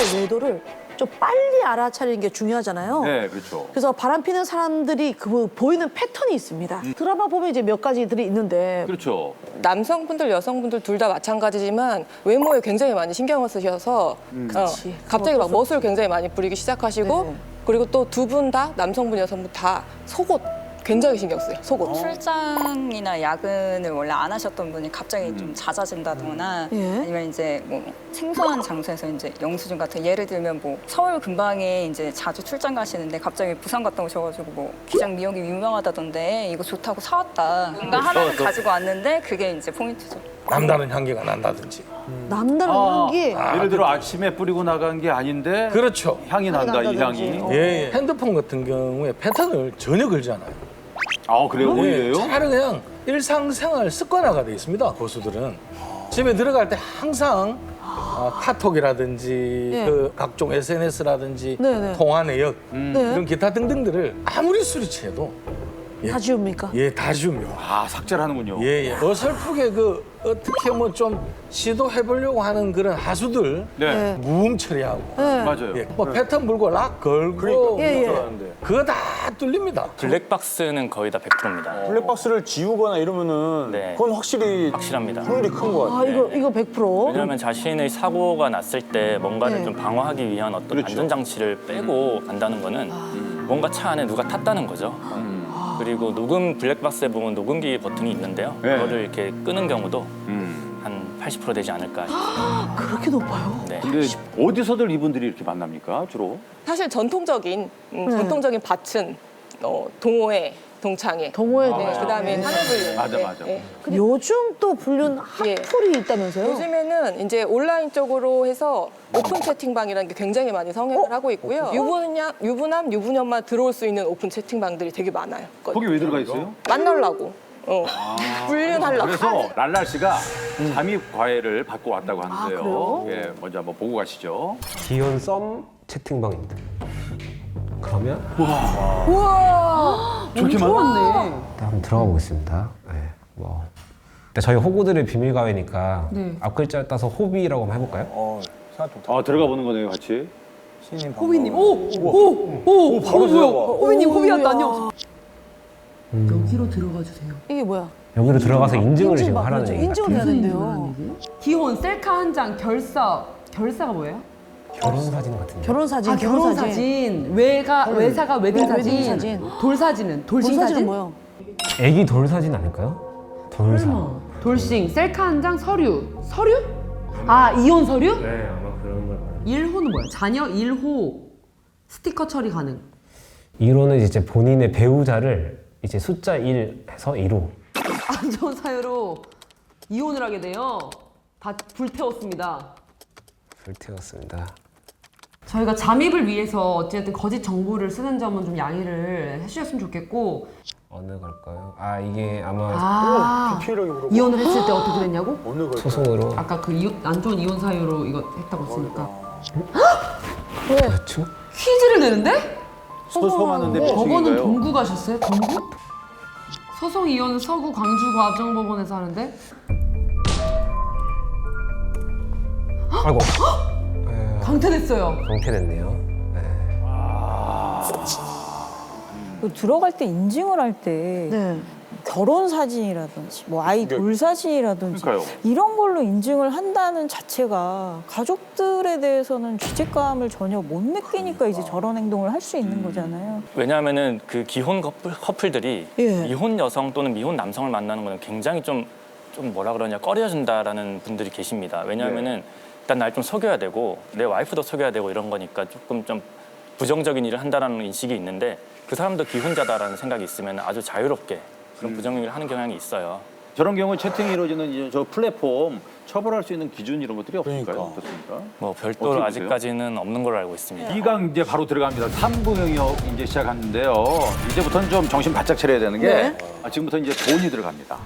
사람의 외도를 좀 빨리 알아차리는 게 중요하잖아요. 네, 그렇죠. 그래서 바람 피는 사람들이 그 보이는 패턴이 있습니다. 드라마 보면 이제 몇 가지들이 있는데 그렇죠. 남성분들, 여성분들 둘 다 마찬가지지만 외모에 굉장히 많이 신경을 쓰셔서 갑자기 막 멋을 굉장히 많이 부리기 시작하시고 네. 그리고 또 두 분 다 남성분, 여성분 다 속옷 굉장히 신경 써요. 속옷. 출장이나 야근을 원래 안 하셨던 분이 갑자기 좀 잦아진다거나 예. 아니면 이제 뭐 생소한 장소에서 이제 영수증 같은 예를 들면 뭐 서울 근방에 이제 자주 출장 가시는데 갑자기 부산 갔다 오셔가지고 뭐 기장 미역이 유명하다던데 이거 좋다고 사왔다. 뭔가 하나를 가지고 왔는데 그게 이제 포인트죠. 남다른 향기가 난다든지. 남다른 향기. 예를 들어 아침에 뿌리고 나간 게 아닌데 그렇죠. 향이 난다, 이 난다든지. 향이. 예. 핸드폰 같은 경우에 패턴을 전혀 걸지 않아요. 아, 그래요? 오히려요? 차라리 그냥 일상생활 습관화가 돼 있습니다. 고수들은 집에 들어갈 때 항상 카톡이라든지 예. 그 각종 SNS라든지 네네. 통화 내역 네. 이런 기타 등등들을 아무리 수리치해도 다 지웁니까? 예, 다 지웁니다. 아, 삭제를 하는군요. 예, 예. 어설프게 그 어떻게 뭐 좀 시도해보려고 하는 그런 하수들 네. 무음 처리하고 네. 맞아요. 예, 뭐 패턴 불고 락 걸고 예, 예. 그거 다 뚫립니다. 블랙박스는 거의 다 100%입니다. 블랙박스를 지우거나 이러면은 네. 그건 확실히 확실합니다. 확률이 큰 것 아, 같아요. 이거 100%. 왜냐하면 자신의 사고가 났을 때 뭔가를 네. 좀 방어하기 위한 어떤 그렇죠. 안전장치를 빼고 간다는 거는 뭔가 차 안에 누가 탔다는 거죠. 그리고 녹음 블랙박스에 보면 녹음기 버튼이 있는데요. 네. 그거를 이렇게 끄는 경우도 음. 한 80% 되지 않을까 싶습니다. 그렇게 높아요? 네. 근데 어디서들 이분들이 이렇게 만납니까, 주로? 사실 전통적인 밭은 동호회, 동창회. 동호회 네, 그다음에 하늘불. 맞아, 맞아. 근데 요즘 또 불륜 예. 핫플이 있다면서요? 요즘에는 이제 온라인 쪽으로 해서 오픈 채팅방이라는 게 굉장히 많이 성행을 하고 있고요. 유부남, 유부녀만 들어올 수 있는 오픈 채팅방들이 되게 많아요. 거기 왜 들어가 있어요? 만나려고. 불륜하려고. 그래서 랄라 씨가 잠입 과외를 받고 왔다고 하는데요. 그래요? 예, 먼저 한번 보고 가시죠. 기혼 썸 채팅방입니다. 그러면 저렇게 많아? 일단 한번 들어가 보겠습니다. 네, 뭐 일단 저희 호구들의 비밀 가회니까 앞 글자 따서 호비라고 한번 해볼까요? 아, 들어가 보는 거네요, 같이. 호비님, 오, 바로 뭐야? 호비님 호비였다뇨. 이게 뭐야? 여기로 들어가서 인증을 지금 막 하라는 그러죠. 얘기 인증을 해야 된대요. 기혼, 셀카 한 장, 결사가 뭐예요? 결혼 사진 같은데. 결혼 사진, 결혼 사진. 외사가 웨딩 사진. 웨딩 사진. 돌사진은 돌싱 돌 사진은 사진? 뭐야? 애기 돌 사진 아닐까요? 돌사. 돌싱, 셀카 한 장, 서류. 서류? 아, 이혼 서류? 네, 아마 그런 걸 말해요. 1호는 뭐야? 자녀 1호 스티커 처리 가능. 1호는 이제 본인의 배우자를 이제 숫자 1 해서 1호. 안 좋은 사유로 이혼을 하게 돼요. 다 불태웠습니다. 불태웠습니다. 저희가 잠입을 위해서 어쨌든 거짓 정보를 쓰는 점은 좀 양해를 해주셨으면 좋겠고. 어느 걸까요? 아 이게 아마 디테일하게 물어봐. 이혼을 했을 때 어떻게 됐냐고? 어느 걸? 소송으로. 아까 그 안 좋은 이혼 사유로 이거 했다고 했으니까. 그렇죠? 퀴즈를 내는데? 소소하는데 법원은 미팅인가요? 동구 가셨어요? 동구? 소송 이혼은 서구 광주과정법원에서 하는데? 아이고. 강퇴됐어요. 강퇴됐네요. 네. 들어갈 때 인증을 할 때 네. 결혼 사진이라든지 뭐 아이 돌 사진이라든지 그러니까요. 이런 걸로 인증을 한다는 자체가 가족들에 대해서는 죄책감을 전혀 못 느끼니까 이제 저런 행동을 할 수 있는 거잖아요. 왜냐하면은 그 기혼 커플들이 예. 미혼 여성 또는 미혼 남성을 만나는 거는 굉장히 좀 뭐라 그러냐 꺼려진다라는 분들이 계십니다. 왜냐하면은 일단 날 좀 속여야 되고 내 와이프도 속여야 되고 이런 거니까 조금 좀 부정적인 일을 한다라는 인식이 있는데 그 사람도 기혼자다라는 생각이 있으면 아주 자유롭게 그런 부정적인 일을 하는 경향이 있어요. 저런 경우 채팅이 이루어지는 이제 저 플랫폼 처벌할 수 있는 기준 이런 것들이 없을까요? 그러니까. 어떻습니까? 뭐 별도로 어떻게 보세요? 아직까지는 없는 걸로 알고 있습니다. 2강 이제 바로 들어갑니다. 3부 영역 이제 시작하는데요. 이제부터는 좀 정신 바짝 차려야 되는 게 네. 지금부터 이제 돈이 들어갑니다.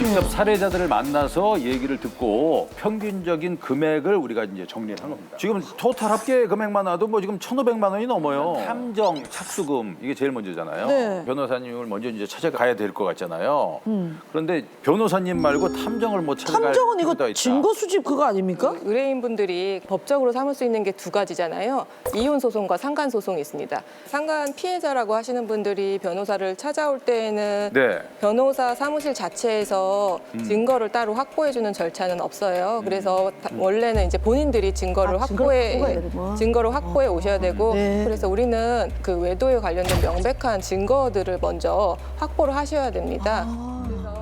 직접 사례자들을 만나서 얘기를 듣고 평균적인 금액을 우리가 이제 정리를 한 겁니다. 지금 토탈 합계 금액만 와도 뭐 지금 1,500만 원이 넘어요. 탐정, 착수금 이게 제일 먼저잖아요. 네. 변호사님을 먼저 이제 찾아가야 될 것 같잖아요. 그런데 변호사님 말고 탐정을 못 찾아갈 탐정은 이거 필요가 있다. 증거 수집 그거 아닙니까? 의뢰인분들이 법적으로 삼을 수 있는 게 두 가지잖아요. 이혼 소송과 상간 소송이 있습니다. 상간 피해자라고 하시는 분들이 변호사를 찾아올 때에는 네. 변호사 사무실 자체에서 증거를 따로 확보해주는 절차는 없어요. 그래서 원래는 이제 본인들이 증거를 증거를 확보해 오셔야 되고, 네. 그래서 우리는 그 외도에 관련된 명백한 증거들을 먼저 확보를 하셔야 됩니다.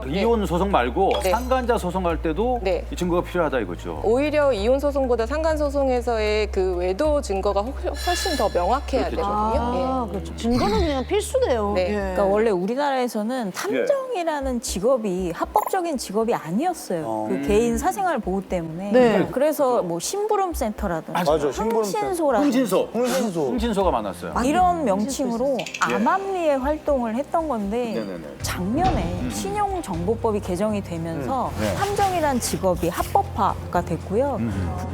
이혼 소송 말고 네. 상간자 소송할 때도 네. 이 증거가 필요하다 이거죠. 오히려 이혼 소송보다 상간 소송에서의 그 외도 증거가 훨씬 더 명확해야 되거든요. 아, 예. 그렇죠. 증거는 그냥 필수네요. 네. 예. 그러니까 원래 우리나라에서는 탐정이라는 직업이 합법적인 직업이 아니었어요. 그 개인 사생활 보호 때문에. 네. 그래서 뭐 심부름센터라든지 맞아, 심부름센터. 흥신소라든지 흥신소가 많았어요. 이런 명칭으로 암암리에 활동을 했던 건데 네네네. 작년에 신용정보법이 개정이 되면서 탐정이란 직업이 합법화가 됐고요.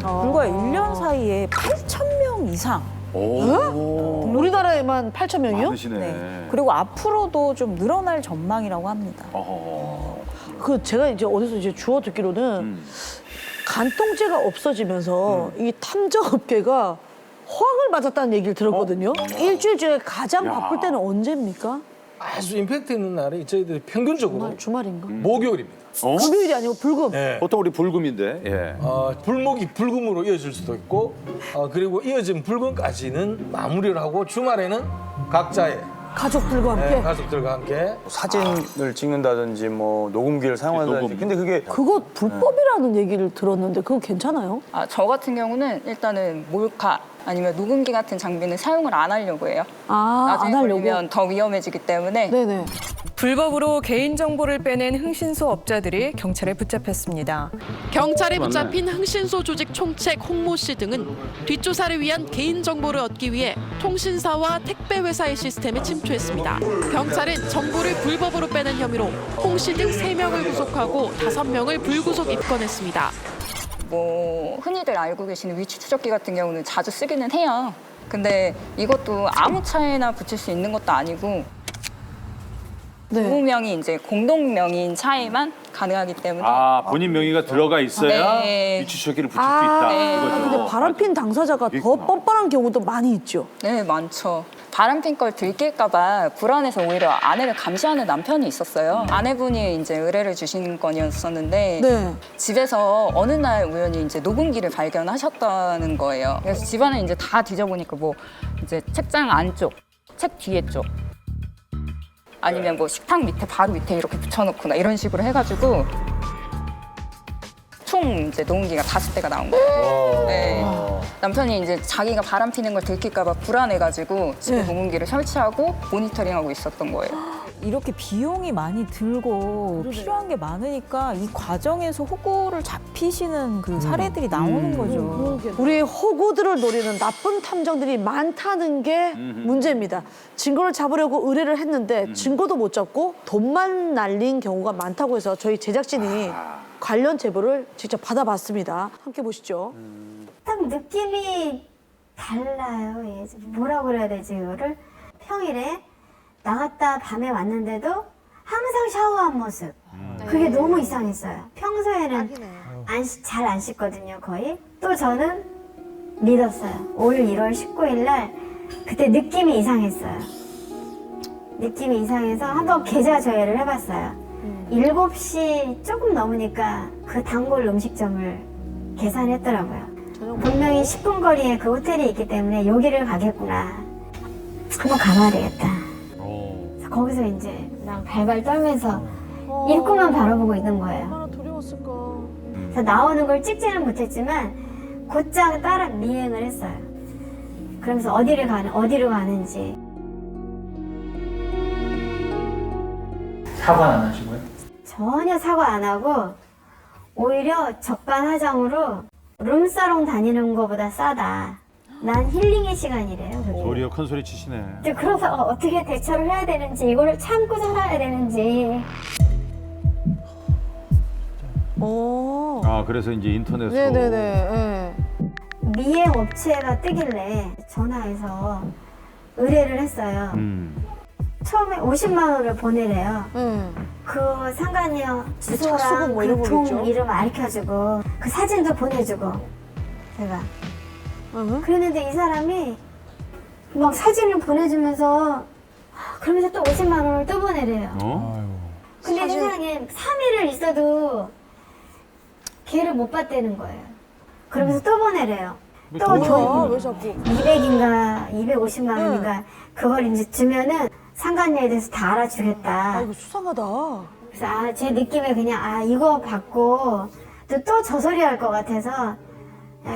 불과 1년 사이에 8,000명 이상 우리나라에만 8,000명이요? 많으시네. 네. 그리고 앞으로도 좀 늘어날 전망이라고 합니다. 그 제가 이제 어디서 이제 주워 듣기로는 간통죄가 없어지면서 이 탐정업계가 허황을 맞았다는 얘기를 들었거든요. 일주일 중에 가장 바쁠 때는 언제입니까? 아주 임팩트 있는 날이 저희들이 평균적으로 주말인가? 목요일입니다. 금요일이 아니고 불금. 네. 보통 우리 불금인데. 예. 불목이 불금으로 이어질 수도 있고 그리고 이어진 불금까지는 마무리를 하고 주말에는 각자의 가족들과 함께. 가족들과 함께 사진을 찍는다든지 뭐 녹음기를 사용한다든지. 녹음. 근데 그게 그거 불법이라는 얘기를 들었는데 그거 괜찮아요? 저 같은 경우는 일단은 몰카 아니면 녹음기 같은 장비는 사용을 안 하려고 해요. 안 나중에 하려고? 걸리면 더 위험해지기 때문에. 네네. 불법으로 개인정보를 빼낸 흥신소 업자들이 경찰에 붙잡혔습니다. 경찰에 붙잡힌 흥신소 조직 총책 홍모 씨 등은 뒷조사를 위한 개인정보를 얻기 위해 통신사와 택배회사의 시스템에 침투했습니다. 경찰은 정보를 불법으로 빼낸 혐의로 홍 씨 등 3명을 구속하고 5명을 불구속 입건했습니다. 뭐 흔히들 알고 계시는 위치 추적기 같은 경우는 자주 쓰기는 해요. 근데 이것도 아무 차에나 붙일 수 있는 것도 아니고 부부명이 이제 공동명의인 차에만 가능하기 때문에 본인 명의가 들어가 있어야 네. 위치 추적기를 붙일 수 있다. 네. 이거죠. 근데 바람핀 당사자가 더 있구나. 뻔뻔한 경우도 많이 있죠. 네, 많죠. 바람핀 걸 들킬까 봐 불안해서 오히려 아내를 감시하는 남편이 있었어요. 아내분이 이제 의뢰를 주신 건이었었는데 네. 집에서 어느 날 우연히 이제 녹음기를 발견하셨다는 거예요. 그래서 집안을 이제 다 뒤져보니까 뭐 이제 책장 안쪽, 책 뒤에 쪽 아니면 뭐 식탁 밑에 바로 밑에 이렇게 붙여놓거나 이런 식으로 해가지고 총 이제 녹음기가 5대가 나온 거예요. 네. 남편이 이제 자기가 바람 피는 걸 들킬까 봐 불안해가지고 집에 녹음기를 설치하고 모니터링하고 있었던 거예요. 이렇게 비용이 많이 들고 필요한 게 많으니까 이 과정에서 호구를 잡히시는 그 사례들이 나오는 거죠. 우리 호구들을 노리는 나쁜 탐정들이 많다는 게 문제입니다. 증거를 잡으려고 의뢰를 했는데 증거도 못 잡고 돈만 날린 경우가 많다고 해서 저희 제작진이 관련 제보를 직접 받아봤습니다. 함께 보시죠. 딱 느낌이 달라요. 예. 뭐라고 그래야 되지 이거를? 평일에 나갔다 밤에 왔는데도 항상 샤워한 모습. 그게 너무 이상했어요. 평소에는 잘 안 씻거든요, 거의. 또 저는 믿었어요. 올 1월 19일 날 그때 느낌이 이상했어요. 느낌이 이상해서 한번 계좌 조회를 해봤어요. 7시 조금 넘으니까 그 단골 음식점을 계산했더라고요. 분명히 10분 거리에 그 호텔이 있기 때문에 여기를 가겠구나. 한번 가봐야 되겠다. 그래서 거기서 이제 난 발발 떨면서 입구만 바라보고 있는 거예요. 얼마나 두려웠을까. 그래서 나오는 걸 찍지는 못했지만 곧장 따라 미행을 했어요. 그러면서 어디로 가는지. 사과 안 하시고요? 전혀 사과 안 하고 오히려 적반하장으로 룸사롱 다니는 것보다 싸다. 난 힐링의 시간이래요. 그게. 도리어 큰 소리 치시네. 근데 그래서 어떻게 대처를 해야 되는지, 이걸 참고 살아야 되는지. 오. 아, 그래서 이제 인터넷으로. 네네네. 예. 미행 업체가 뜨길래 전화해서 의뢰를 했어요. 처음에 50만 원을 보내래요. 그 상간녀 주소랑 착수금 뭐 이런 그 거겠죠? 동 이름 알려주고 그 사진도 보내주고 제가 그랬는데 이 사람이 막 사진을 보내주면서 그러면서 또 50만 원을 또 보내래요. 근데 세상에 3일을 있어도 걔를 못 봤다는 거예요. 그러면서 또 보내래요. 또 왜 자꾸? 200인가 250만 원인가 그걸 이제 주면은 상간녀에 대해서 다 알아주겠다. 아, 이거 수상하다. 그래서 제 느낌에 그냥 이거 받고 또 저 소리 할 것 같아서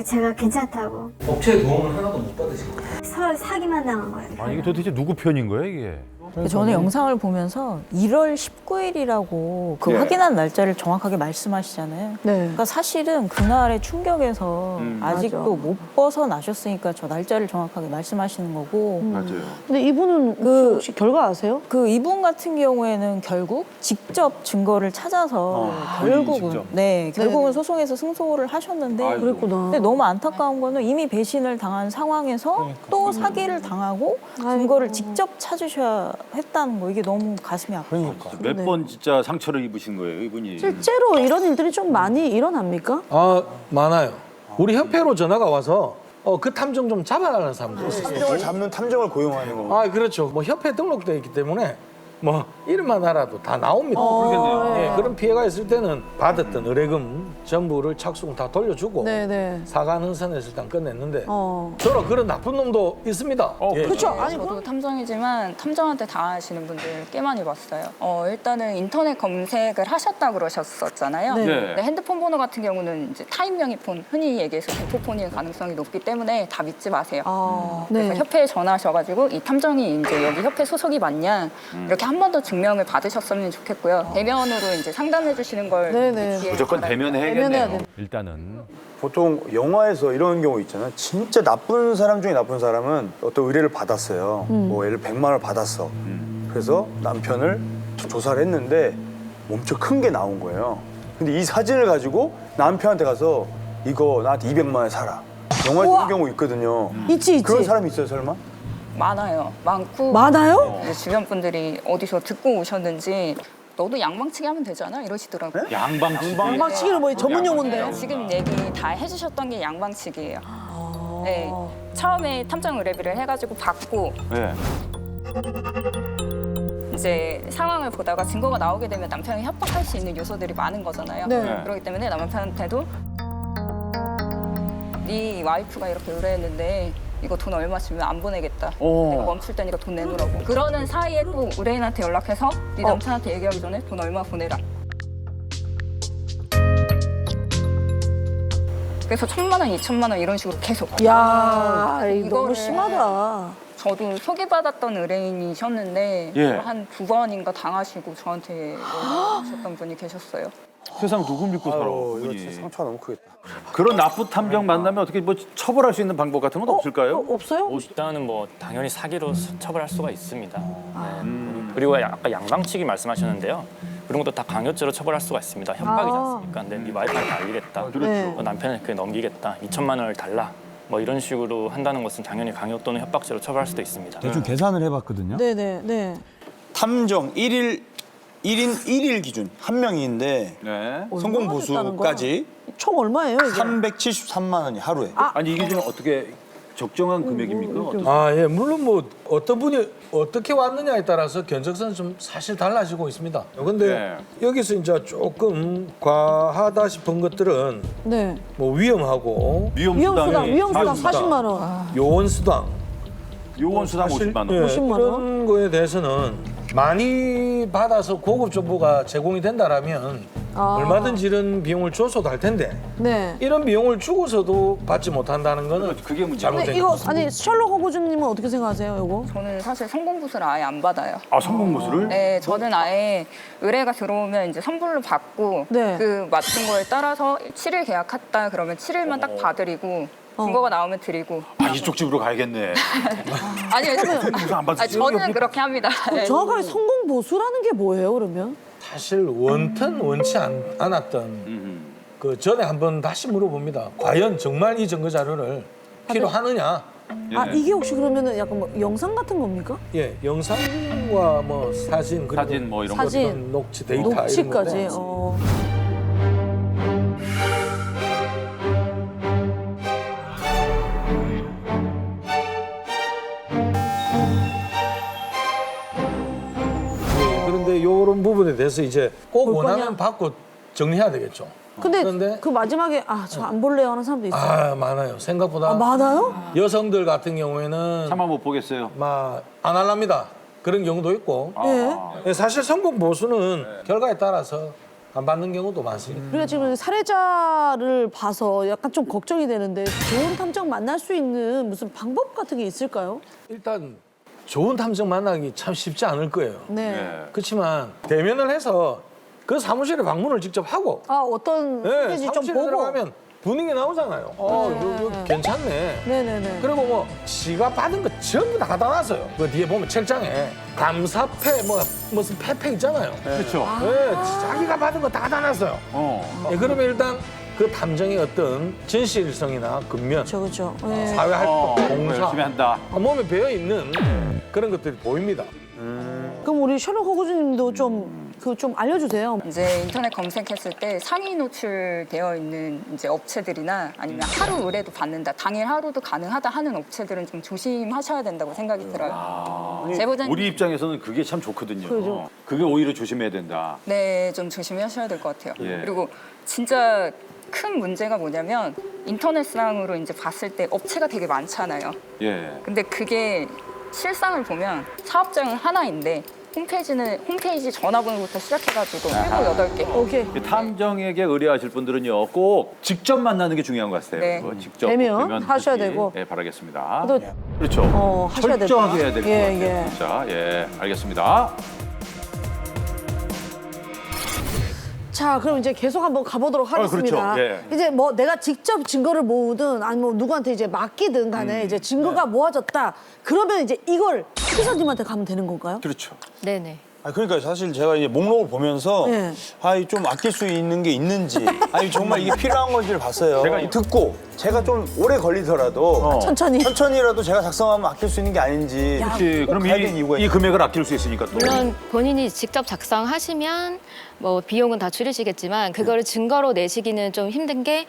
제가 괜찮다고. 업체 도움을 하나도 못 받으신 거예요? 서로 사기만 당한 거예요. 아니, 이게 도대체 누구 편인 거예요, 이게? 저는 영상을 보면서 1월 19일이라고 그 예. 확인한 날짜를 정확하게 말씀하시잖아요. 네. 그러니까 사실은 그날의 충격에서 아직도 못 벗어나셨으니까 저 날짜를 정확하게 말씀하시는 거고. 맞아요. 근데 이분은 혹시 결과 아세요? 그 이분 같은 경우에는 결국 직접 증거를 찾아서 결국은 결국은 소송에서 승소를 하셨는데 아이고. 그랬구나. 근데 너무 안타까운 거는 이미 배신을 당한 상황에서 또 사기를 당하고 증거를 직접 찾으셔야 했다는 거 이게 너무 가슴이 아파요. 몇 번 진짜 상처를 입으신 거예요, 이분이? 실제로 이런 일들이 좀 많이 일어납니까? 많아요. 우리 협회로 전화가 와서 그 탐정 좀 잡아라는 사람도 있어요. 탐정을 잡는 탐정을 고용하는 거. 그렇죠. 뭐 협회 등록되어 있기 때문에 뭐 이름만 알아도 다 나옵니다. 그러겠네요. 예, 그런 피해가 있을 때는 받았던 의뢰금 전부를 착수금 다 돌려주고 네네. 사과는 선에서 일단 끝냈는데 저런 그런 나쁜 놈도 있습니다. 예. 그렇죠. 아니 저도 탐정이지만 탐정한테 당하시는 분들 꽤 많이 봤어요. 일단은 인터넷 검색을 하셨다 그러셨었잖아요. 네. 근데 핸드폰 번호 같은 경우는 이제 타임 명의폰, 흔히 얘기해서 대포폰일 가능성이 높기 때문에 다 믿지 마세요. 그래서 네. 협회에 전화하셔가지고 이 탐정이 이제 여기 협회 소속이 맞냐 이렇게 한 번 더 증명을 받으셨으면 좋겠고요. 대면으로 이제 상담해 주시는 걸 네네. 믿기에 무조건 바랍니다. 대면해야겠네요. 대면해야 돼. 일단은. 보통 영화에서 이런 경우 있잖아요. 진짜 나쁜 사람 중에 나쁜 사람은 어떤 의뢰를 받았어요. 뭐 예를 100만 원을 받았어. 그래서 남편을 조사를 했는데 엄청 큰 게 나온 거예요. 근데 이 사진을 가지고 남편한테 가서 이거 나한테 200만 원에 사라. 영화에서 이런 경우 있거든요. 있지. 그런 사람이 있어요, 설마? 많아요. 많고 많아요? 이제 주변 분들이 어디서 듣고 오셨는지 너도 양방치기 하면 되잖아 이러시더라고요. 양방치기. 양방치기는 뭐 전문 용어인데. 네, 지금 얘기 다 해주셨던 게 양방치기예요. 네, 처음에 탐정 의뢰비를 해가지고 받고 네. 이제 상황을 보다가 증거가 나오게 되면 남편이 협박할 수 있는 요소들이 많은 거잖아요. 네. 그렇기 때문에 남편한테도 네 와이프가 이렇게 의뢰했는데 이거 돈 얼마 주면 안 보내겠다. 내가 멈출 테니까 돈 내놓으라고. 그러는 사이에 또 의뢰인한테 연락해서 네 남편한테 얘기하기 전에 돈 얼마 보내라. 그래서 1,000만 원, 2,000만 원 이런 식으로 계속. 야, 이거 너무 이거를 심하다. 저도 소개받았던 의뢰인이셨는데 예. 한 2번인가 당하시고 저한테 연락하셨던 분이 계셨어요. 세상 누구 믿고 살아, 이거 그분이. 진짜 상처가 너무 크겠다. 그런 나쁜 탐정 만나면 어떻게 뭐 처벌할 수 있는 방법 같은 건 없을까요? 없어요? 일단은 뭐 당연히 사기로 처벌할 수가 있습니다. 네. 그리고 아까 양방치기 말씀하셨는데요. 그런 것도 다 강요죄로 처벌할 수가 있습니다. 협박이지 않습니까? 근데 네 와이프한테 알리겠다. 네. 남편에게 넘기겠다. 2,000만 원을 달라. 뭐 이런 식으로 한다는 것은 당연히 강요 또는 협박죄로 처벌할 수도 있습니다. 대충 계산을 해봤거든요. 네네. 네. 탐정 1인 1일 기준 한 명인데 네. 성공 보수까지 총 얼마예요 이게? 373만 원이 하루에. 아니 이게 좀 어떻게 적정한 금액입니까? 어떠세요? 예, 물론 뭐 어떤 분이 어떻게 왔느냐에 따라서 견적서는 좀 사실 달라지고 있습니다. 근데 여기서 이제 조금 과하다 싶은 것들은 네. 뭐 위험하고 위험수당 40만 원. 요원수당 요원수당 50만 원. 50만 원? 이런 거에 대해서는 많이 받아서 고급 정보가 제공이 된다라면 얼마든지 이런 비용을 줘서도 할 텐데 네. 이런 비용을 주고서도 받지 못한다는 거는 그게 문제죠. 근데 이거 아니 셜록 홀ms님은 어떻게 생각하세요, 이거? 저는 사실 성공보수를 아예 안 받아요. 아, 성공보수를? 네, 저는 아예 의뢰가 들어오면 이제 선불로 받고 네. 그 맞춘 거에 따라서 7일 계약했다 그러면 7일만 딱 봐드리고 증거가 나오면 드리고. 아, 이쪽 집으로 가야겠네. 아니요, 무슨 안 받을 저는 그렇게 합니다. 네. 정확하게 성공 보수라는 게 뭐예요, 그러면? 사실 원치 않았던 그 전에 한번 다시 물어봅니다. 과연 정말 이 증거 자료를 필요하느냐? 아, 이게 혹시 그러면은 약간 뭐 영상 같은 겁니까? 예, 영상과 뭐 사진 그리고 사진 뭐 이런 거. 사진, 녹취 데이터 이런 녹취까지. 건데 예, 그런데 이런 부분에 대해서 이제 꼭 볼 원하면 거냐? 받고 정리해야 되겠죠. 근데 그런데 그 마지막에 저 안 볼래요 하는 사람도 있어요. 아 많아요. 생각보다 많아요? 여성들 같은 경우에는 차마 못 보겠어요. 막 안 할랍니다. 그런 경우도 있고. 아. 예, 사실 성공 보수는 결과에 따라서 안 받는 경우도 많습니다. 우리가 지금 살해자를 봐서 약간 좀 걱정이 되는데 좋은 탐정 만날 수 있는 무슨 방법 같은 게 있을까요? 일단 좋은 탐정 만나기 참 쉽지 않을 거예요. 네. 그렇지만 대면을 해서 그 사무실에 방문을 직접 하고 아, 어떤 소리인지 좀 사무실에 보고. 들어가면 분위기 나오잖아요. 이거 괜찮네. 네네네. 그리고 뭐 지가 받은 거 전부 다 갖다 놨어요. 그 뒤에 보면 책장에 감사패 뭐 무슨 패패 있잖아요. 그렇죠. 네, 자기가 받은 거 다 갖다 놨어요. 예, 그러면 일단 그 탐정의 어떤 진실성이나 근면, 그렇죠. 사회활동, 봉사, 열심히 한다. 몸에 배어 있는 그런 것들이 보입니다. 그럼 우리 셔록 호구주님도 좀 알려주세요. 이제 인터넷 검색했을 때 상위 노출되어 있는 이제 업체들이나 아니면 하루 의뢰도 받는다, 당일 하루도 가능하다 하는 업체들은 좀 조심하셔야 된다고 생각이 들어요. 제보자님, 우리 입장에서는 그게 참 좋거든요. 그죠. 그게 오히려 조심해야 된다. 네, 좀 조심하셔야 될 것 같아요. 예. 그리고 진짜 큰 문제가 뭐냐면 인터넷상으로 이제 봤을 때 업체가 되게 많잖아요. 예. 근데 그게 실상을 보면 사업장은 하나인데 홈페이지 전화번호부터 시작해가지고 7, 8개. 오케이. 탐정에게 의뢰하실 분들은요, 꼭 직접 만나는 게 중요한 것 같아요. 네. 직접 대면 하셔야 하시기, 되고. 예, 바라겠습니다. 또 그렇죠. 하셔야 된다. 철저하게 해야 될 것 예, 같아요. 예. 진짜. 예, 알겠습니다. 자, 그럼 이제 계속 한번 가보도록 하겠습니다. 그렇죠. 예. 이제 뭐 내가 직접 증거를 모으든 아니면 뭐 누구한테 이제 맡기든 간에 이제 증거가 모아졌다. 그러면 이제 이걸 피사님한테 가면 되는 건가요? 그렇죠. 네네. 아, 그러니까 사실 제가 이제 목록을 보면서 네. 좀 아낄 수 있는 게 있는지 정말 이게 필요한 건지를 봤어요. 제가 듣고 제가 좀 오래 걸리더라도 천천히라도 제가 작성하면 아낄 수 있는 게 아닌지 그렇지. 그럼 가야 되는 이유가 이 금액을 아낄 수 있으니까 또. 물론 본인이 직접 작성하시면 뭐 비용은 다 줄이시겠지만 그거를 증거로 내시기는 좀 힘든 게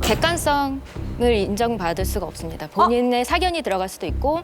객관성을 인정받을 수가 없습니다. 본인의 사견이 들어갈 수도 있고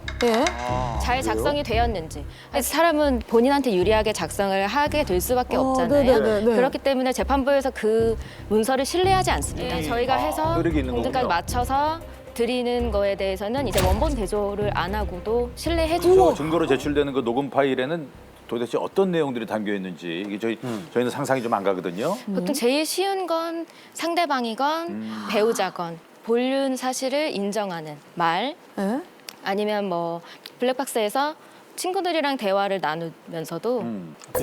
잘 작성이 되었는지 사람은 본인한테 유리하게 작성을 하게 될 수밖에 없잖아요. 네네네. 그렇기 때문에 재판부에서 그 문서를 신뢰하지 않습니다. 저희가 해서 효력이 있는 공증까지 거군요. 맞춰서 드리는 거에 대해서는 이제 원본 대조를 안 하고도 신뢰해주고 증거로 제출되는 그 녹음 파일에는 도대체 어떤 내용들이 담겨 있는지 이게 저희는 상상이 좀 안 가거든요. 보통 제일 쉬운 건 상대방이건 배우자건 본륜 사실을 인정하는 말 아니면 뭐 블랙박스에서 친구들이랑 대화를 나누면서도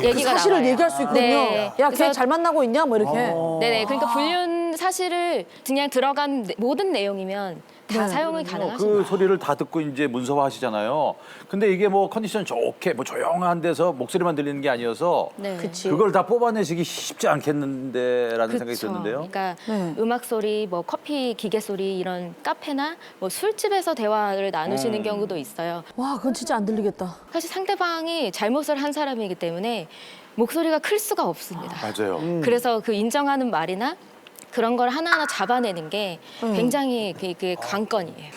얘기가 사실을 나와요. 얘기할 수 있군요. 네. 야, 걔 잘 만나고 있냐? 뭐 이렇게. 네네. 그러니까 불륜 사실을 그냥 들어간 모든 내용이면 다 사용이 가능하십니다. 그 소리를 다 듣고 이제 문서화하시잖아요. 근데 이게 뭐 컨디션 좋게 뭐 조용한 데서 목소리만 들리는 게 아니어서 네. 그걸 다 뽑아내시기 쉽지 않겠는데라는 생각이 그쵸. 드는데요. 그러니까 음악 소리, 뭐 커피 기계 소리 이런 카페나 뭐 술집에서 대화를 나누시는 경우도 있어요. 와, 그건 진짜 안 들리겠다. 사실 상대방이 잘못을 한 사람이기 때문에 목소리가 클 수가 없습니다. 맞아요. 그래서 그 인정하는 말이나 그런 걸 하나하나 잡아내는 게 굉장히 그게 관건이에요.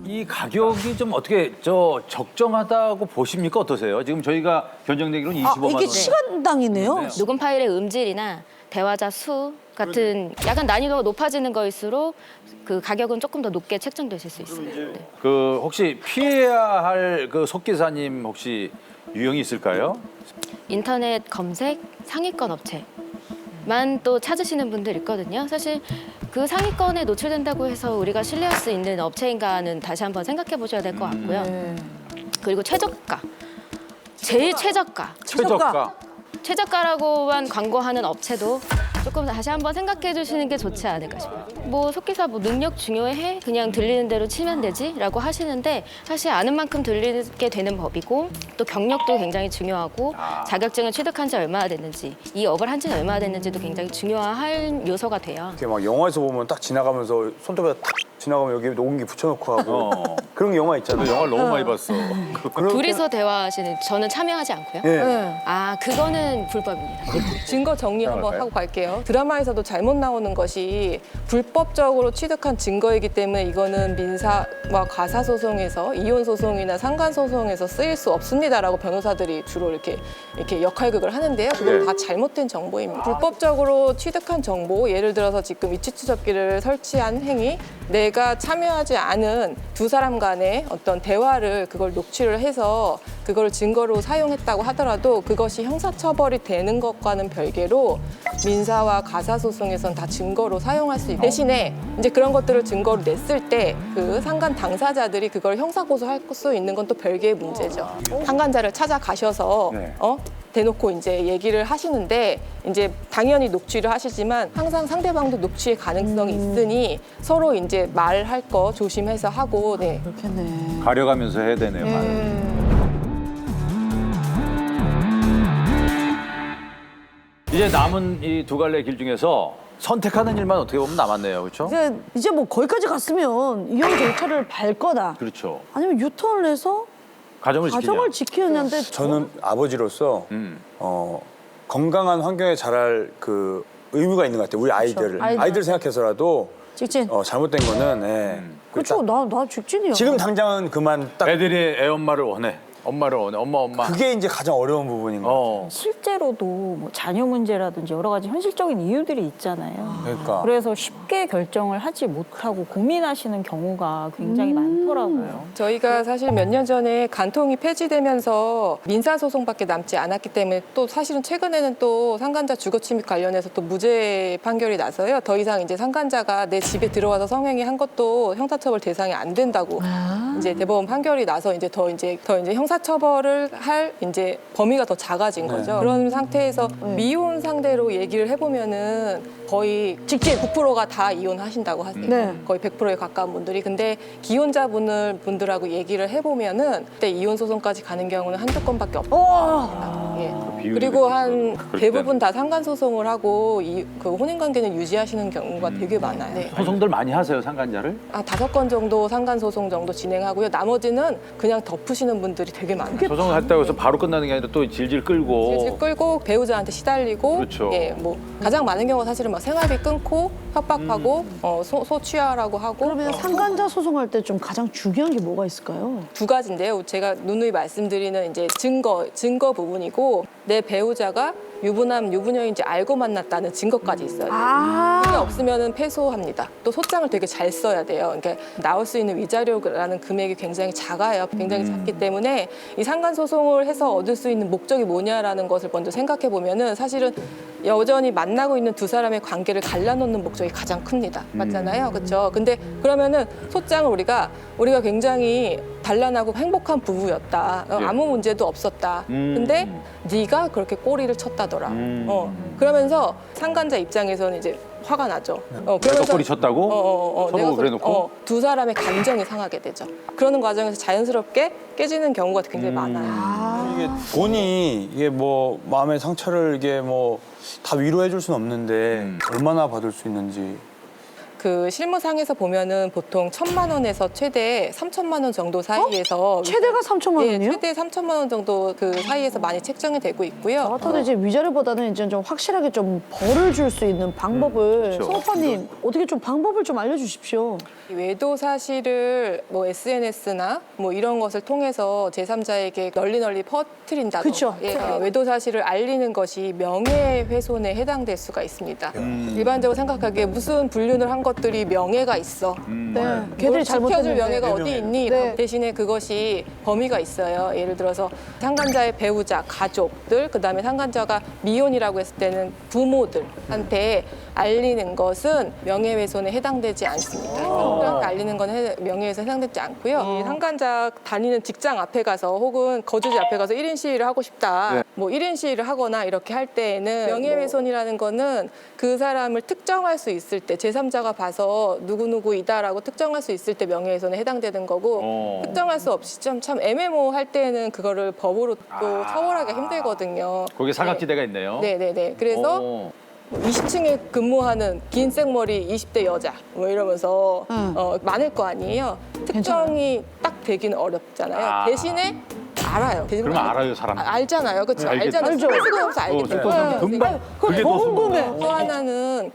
이 가격이 좀 어떻게 적정하다고 보십니까? 어떠세요? 지금 저희가 견적내기로는 25만 원. 이게 시간당이네요. 녹음 파일의 음질이나 대화자 수 같은 약간 난이도가 높아지는 거일수록 그 가격은 조금 더 높게 책정되실 수 있어요. 네. 그 혹시 피해야 할 그 속기사님 혹시 유형이 있을까요? 인터넷 검색 상위권 업체만 또 찾으시는 분들 있거든요. 사실 그 상위권에 노출된다고 해서 우리가 신뢰할 수 있는 업체인가는 다시 한번 생각해 보셔야 될 것 같고요. 그리고 최저가. 제일 최저가. 최저가. 최저가라고만 광고하는 업체도 조금 다시 한번 생각해 주시는 게 좋지 않을까 싶어요. 뭐 속기사 뭐 능력 중요해? 그냥 들리는 대로 치면 되지? 라고 하시는데 사실 아는 만큼 들리게 되는 법이고 또 경력도 굉장히 중요하고 자격증을 취득한 지 얼마나 됐는지 이 업을 한 지는 얼마나 됐는지도 굉장히 중요한 요소가 돼요. 이렇게 막 영화에서 보면 딱 지나가면서 손톱에 탁 지나가면 여기 녹음기 붙여놓고 하고 그런 영화 있잖아요. 영화를 너무 많이 봤어. 둘이서 대화하시는 저는 참여하지 않고요. 예. 아 그거는 불법입니다. 증거 정리 한번 하고 갈게요. 드라마에서도 잘못 나오는 것이 불법적으로 취득한 증거이기 때문에 이거는 민사와 가사소송에서 이혼소송이나 상간소송에서 쓰일 수 없습니다라고 변호사들이 주로 이렇게 역할극을 하는데요. 그건 네. 다 잘못된 정보입니다. 불법적으로 취득한 정보, 예를 들어서 지금 위치추적기를 설치한 행위, 내가 참여하지 않은 두 사람 간의 어떤 대화를 그걸 녹취를 해서 그걸 증거로 사용했다고 하더라도 그것이 형사처벌이 되는 것과는 별개로 민사와 가사소송에선 다 증거로 사용할 수 있고 대신에 이제 그런 것들을 증거로 냈을 때 그 상간 당사자들이 그걸 형사고소할 수 있는 건 또 별개의 문제죠. 상간자를 찾아가셔서 대놓고 이제 얘기를 하시는데 이제 당연히 녹취를 하시지만 항상 상대방도 녹취의 가능성이 있으니 서로 이제 말할 거 조심해서 하고 그렇겠네. 가려가면서 해야 되네요. 말을. 이제 남은 이 두 갈래 길 중에서 선택하는 일만 어떻게 보면 남았네요. 그렇죠? 이제 뭐 거기까지 갔으면 이혼 절차를 밟거나 그렇죠. 아니면 유턴을 해서 가정을 지키는데 저는 아버지로서 건강한 환경에 자랄 그 의무가 있는 것 같아요. 우리 아이들을. 아이들 생각해서라도 직진. 잘못된 거는 그렇죠. 나 직진이야. 지금 당장은 그만 딱 애들이 애엄마를 원해. 엄마를 원해. 엄마. 그게 이제 가장 어려운 부분인 것 같아요. 실제로도 뭐 자녀 문제라든지 여러 가지 현실적인 이유들이 있잖아요. 그러니까. 그래서 쉽게 결정을 하지 못하고 고민하시는 경우가 굉장히 많더라고요. 저희가 사실 몇 년 전에 간통이 폐지되면서 민사소송밖에 남지 않았기 때문에 또 사실은 최근에는 또 상간자 주거침입 관련해서 또 무죄 판결이 나서요. 더 이상 이제 상간자가 내 집에 들어와서 성행위 한 것도 형사처벌 대상이 안 된다고 이제 대법원 판결이 나서 이제 더 형사처벌을 할 이제 범위가 더 작아진 거죠. 그런 상태에서 미혼 상대로 얘기를 해보면은 거의 직진 9%가 다 이혼하신다고 하세요. 거의 100%에 가까운 분들이. 근데 기혼자분들하고 얘기를 해보면은 그때 이혼 소송까지 가는 경우는 한두 건밖에 없습니다. 그리고 한 대부분 다 상간 소송을 하고 그 혼인 관계는 유지하시는 경우가 되게 많아요. 소송들 많이 하세요, 상간자를? 5건 정도 상간 소송 정도 진행하고요. 나머지는 그냥 덮으시는 분들이 되게 많아요. 소송을 했다고 해서 바로 끝나는 게 아니라 또 질질 끌고 배우자한테 시달리고 그렇죠. 뭐 가장 많은 경우가 사실은 막 생활비 끊고 협박하고 소취하라고 하고. 그러면 상간자 소송할 때 좀 가장 중요한 게 뭐가 있을까요? 두 가지인데요. 제가 누누이 말씀드리는 이제 증거 부분이고 내 배우자가 유부남, 유부녀인지 알고 만났다는 증거까지 있어요. 그게 없으면 패소합니다. 또 소장을 되게 잘 써야 돼요. 그러니까 나올 수 있는 위자료라는 금액이 굉장히 작아요. 굉장히 작기 때문에 이 상간 소송을 해서 얻을 수 있는 목적이 뭐냐라는 것을 먼저 생각해 보면은 사실은 여전히 만나고 있는 두 사람의 관계를 갈라놓는 목적이 가장 큽니다. 맞잖아요, 그렇죠? 근데 그러면은 소장을 우리가 굉장히 단란하고 행복한 부부였다. 아무 문제도 없었다. 근데 네가 그렇게 꼬리를 쳤다더라. 그러면서 상간자 입장에서는 이제 화가 나죠. 내가 꼬리 쳤다고? 서로 그래놓고? 두 사람의 감정이 상하게 되죠. 그러는 과정에서 자연스럽게 깨지는 경우가 굉장히 많아요. 이게 돈이 이게 뭐 마음의 상처를 이게 뭐 다 위로해 줄 수는 없는데 얼마나 받을 수 있는지. 그 실무상에서 보면은 보통 1,000만 원에서 최대 3,000만 원 정도 사이에서 최대가 3,000만 원이요? 최대 3,000만 원 정도 그 사이에서 많이 책정이 되고 있고요. 같아도 이제 위자료보다는 이제 좀 확실하게 좀 벌을 줄 수 있는 방법을 성오빠님 어떻게 좀 방법을 좀 알려주십시오. 외도 사실을 뭐 SNS나 뭐 이런 것을 통해서 제3자에게 널리 퍼뜨린다던가 그쵸. 외도 사실을 알리는 것이 명예훼손에 해당될 수가 있습니다. 일반적으로 생각하기에 무슨 불륜을 한 것 것들이 명예가 있어. 네. 그걸 걔들이 지켜줄 잘못했는데. 명예가 어디 있니? 네. 대신에 그것이 범위가 있어요. 예를 들어서 상간자의 배우자, 가족들, 그다음에 상간자가 미혼이라고 했을 때는 부모들한테 알리는 것은 명예훼손에 해당되지 않습니다. 가족들한테 알리는 건 명예훼손에 해당되지 않고요. 이 상간자 다니는 직장 앞에 가서 혹은 거주지 앞에 가서 1인 시위를 하고 싶다. 네. 뭐 1인 시위를 하거나 이렇게 할 때에는 명예훼손이라는 거는 그 사람을 특정할 수 있을 때 제3자가 봐서 누구누구이다라고 특정할 수 있을 때 명예훼손에 해당되는 거고 특정할 수 없이 참 애매모호할 때는 그거를 법으로 또 처벌하기가 힘들거든요. 거기 사각지대가 있네요. 네네네. 그래서 20층에 근무하는 긴 생머리 20대 여자 뭐 이러면서 많을 거 아니에요. 특정이 딱 되기는 어렵잖아요. 대신에 알아요. 그러면 알아요, 사람. 알잖아요. 그렇죠. 알겠죠. 알잖아요. 쓰고서 알겠죠. 금방 그게 더 궁금해. 또 하나는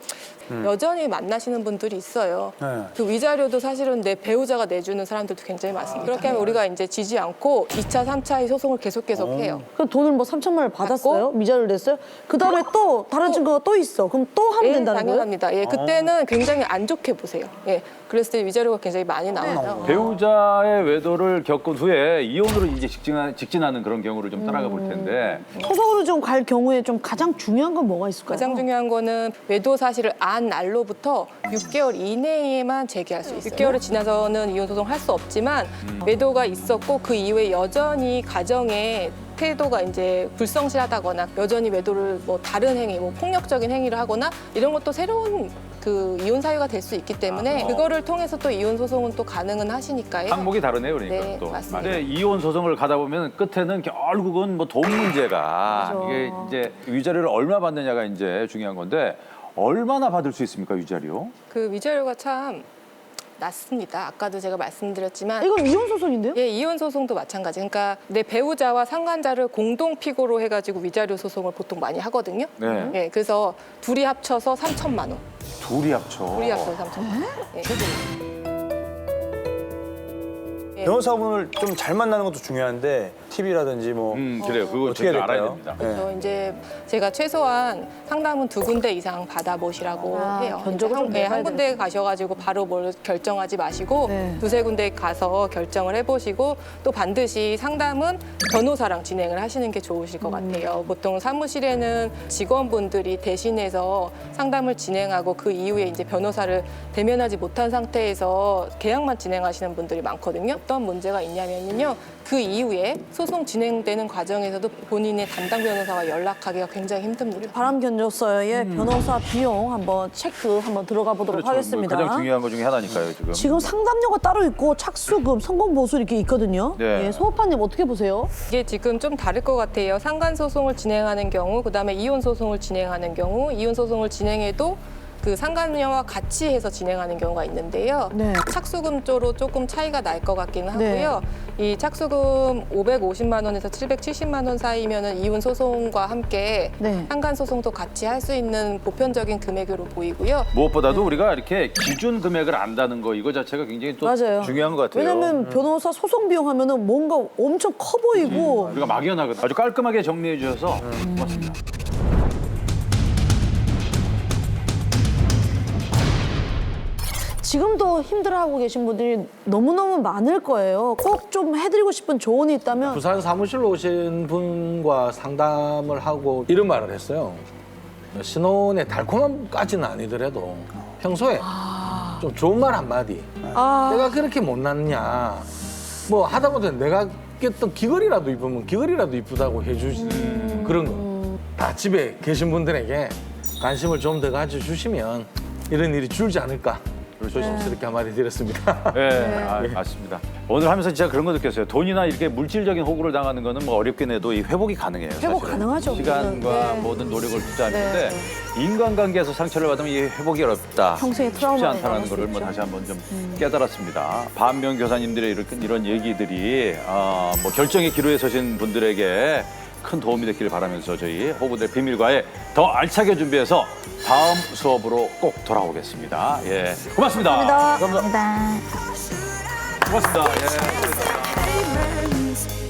여전히 만나시는 분들이 있어요. 그 위자료도 사실은 내 배우자가 내주는 사람들도 굉장히 많습니다. 그렇게 하면 우리가 이제 지지 않고 2차, 3차의 소송을 계속 해요. 그 돈을 뭐 3천만 원을 받았어요? 미자료를 냈어요? 그 다음에 또 다른 증거가 또 있어. 그럼 또 하면 된다는 거예요? 당연합니다. 예, 그때는 굉장히 안 좋게 보세요. 예, 그랬을 때 위자료가 굉장히 많이 나와요. 배우자의 외도를 겪은 후에 이혼으로 이제 직진하는 그런 경우를 좀 따라가 볼 텐데. 소송으로 좀 갈 경우에 좀 가장 중요한 건 뭐가 있을까요? 가장 중요한 거는 외도 사실을 안 날로부터 6개월 이내에만 제기할 수 있어요. 6개월이 지나서는 이혼 소송을 할 수 없지만 외도가 있었고 그 이후에 여전히 가정에 태도가 이제 불성실하다거나 여전히 외도를 뭐 다른 행위, 뭐 폭력적인 행위를 하거나 이런 것도 새로운 그 이혼 사유가 될 수 있기 때문에 그거를 통해서 또 이혼 소송은 또 가능은 하시니까요. 항목이 다르네요, 그러니까 네, 또. 맞습니다. 근데 이혼 소송을 가다 보면 끝에는 결국은 뭐 돈 문제가 이게 이제 위자료를 얼마 받느냐가 이제 중요한 건데 얼마나 받을 수 있습니까, 위자료? 그 위자료가 참 낮습니다. 아까도 제가 말씀드렸지만 이건 이혼 소송인데요? 예, 이혼 소송도 마찬가지. 그러니까 내 배우자와 상간자를 공동 피고로 해가지고 위자료 소송을 보통 많이 하거든요. 네. 예, 그래서 둘이 합쳐서 3천만 원. 둘이 합쳐. 둘이 합쳐서 3천만 원. 예. 변호사분을 좀 잘 만나는 것도 중요한데 팁이라든지 뭐 그래요. 그거 어떻게 진짜 알아야 될까요? 됩니다. 그래서 이제 제가 최소한 상담은 2군데 이상 받아보시라고 해요. 견적을 좀 네, 내봐야 한 군데 가셔가지고 바로 뭘 결정하지 마시고 네. 2-3군데 가서 결정을 해보시고 또 반드시 상담은 변호사랑 진행을 하시는 게 좋으실 것 같아요. 보통 사무실에는 직원분들이 대신해서 상담을 진행하고 그 이후에 이제 변호사를 대면하지 못한 상태에서 계약만 진행하시는 분들이 많거든요. 어떤 문제가 있냐면요. 그 이후에 소송 진행되는 과정에서도 본인의 담당 변호사와 연락하기가 굉장히 힘듭니다. 바람 견적서의 변호사 비용 한번 체크 한번 들어가 보도록 그렇죠. 하겠습니다. 가장 중요한 것 중에 하나니까요, 지금. 지금 상담료가 따로 있고 착수금, 성공보수 이렇게 있거든요. 네. 예, 소호파님 어떻게 보세요? 이게 지금 좀 다를 것 같아요. 상간 소송을 진행하는 경우, 그다음에 이혼 소송을 진행하는 경우, 이혼 소송을 진행해도 그 상간녀와 같이 해서 진행하는 경우가 있는데요. 네. 착수금 쪽으로 조금 차이가 날 것 같기는 하고요. 이 착수금 550만 원에서 770만 원 사이면은 이혼 소송과 함께 네. 상간 소송도 같이 할 수 있는 보편적인 금액으로 보이고요. 무엇보다도 우리가 이렇게 기준 금액을 안다는 거 이거 자체가 굉장히 또 맞아요. 중요한 것 같아요. 왜냐면 변호사 소송 비용 하면은 뭔가 엄청 커 보이고 우리가 막연하거든. 아주 깔끔하게 정리해 주셔서 고맙습니다. 지금도 힘들어하고 계신 분들이 너무너무 많을 거예요. 꼭 좀 해드리고 싶은 조언이 있다면 부산 사무실로 오신 분과 상담을 하고 이런 말을 했어요. 신혼의 달콤함까지는 아니더라도 평소에 좀 좋은 말 한마디. 내가 그렇게 못났냐. 뭐 하다못해 내가 꼈던 귀걸이라도 입으면 귀걸이라도 이쁘다고 해주시 그런 거. 다 집에 계신 분들에게 관심을 좀 더 가져주시면 이런 일이 줄지 않을까. 조심스럽게 한마디 드렸습니다. 네, 맞습니다. 오늘 하면서 진짜 그런 거 느꼈어요. 돈이나 이렇게 물질적인 호구를 당하는 거는 뭐 어렵긴 해도 이 회복이 가능해요. 회복 사실은. 가능하죠. 시간과 네. 모든 노력을 투자하는데 인간관계에서 상처를 받으면 이 회복이 어렵다. 평생의 쉽지 트라우마가 않다는 남을 수 거를 뭐 있죠. 다시 한번 좀 반면 교사님들의 이런 얘기들이 뭐 결정의 기로에 서신 분들에게 큰 도움이 됐기를 바라면서 저희 호구들의 비밀과에 더 알차게 준비해서 다음 수업으로 꼭 돌아오겠습니다. 예, 고맙습니다. 감사합니다. 고맙습니다. 예. Diamonds.